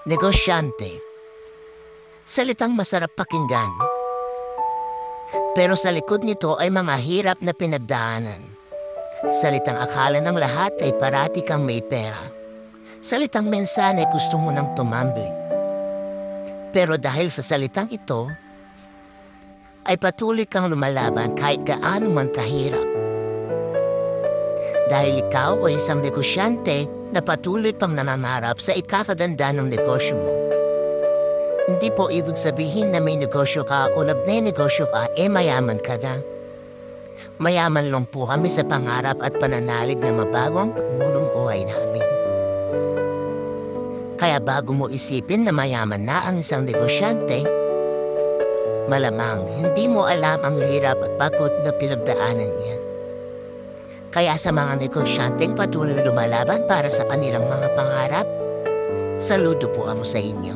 Negosyante. Salitang masarap pakinggan. Pero sa likod nito ay mga hirap na pinagdaanan. Salitang akala ng lahat ay parati kang may pera. Salitang minsan ay gusto mo nang tumambling. Pero dahil sa salitang ito, ay patuloy kang lumalaban kahit gaano man kahirap. Dahil ikaw ay isang negosyante na patuloy pang nanangarap sa ikakaganda ng negosyo mo. Hindi po ibig sabihin na may negosyo ka o nagnenegosyo ka mayaman ka na. Mayaman lang po kami sa pangarap at pananalig na mabago ang pagmulong buhay namin. Kaya bago mo isipin na mayaman na ang isang negosyante, malamang hindi mo alam ang hirap at pagod na pinagdaanan niya. Kaya sa mga negosyanteng patuloy lumalaban para sa kanilang mga pangarap, saludo po ako sa inyo.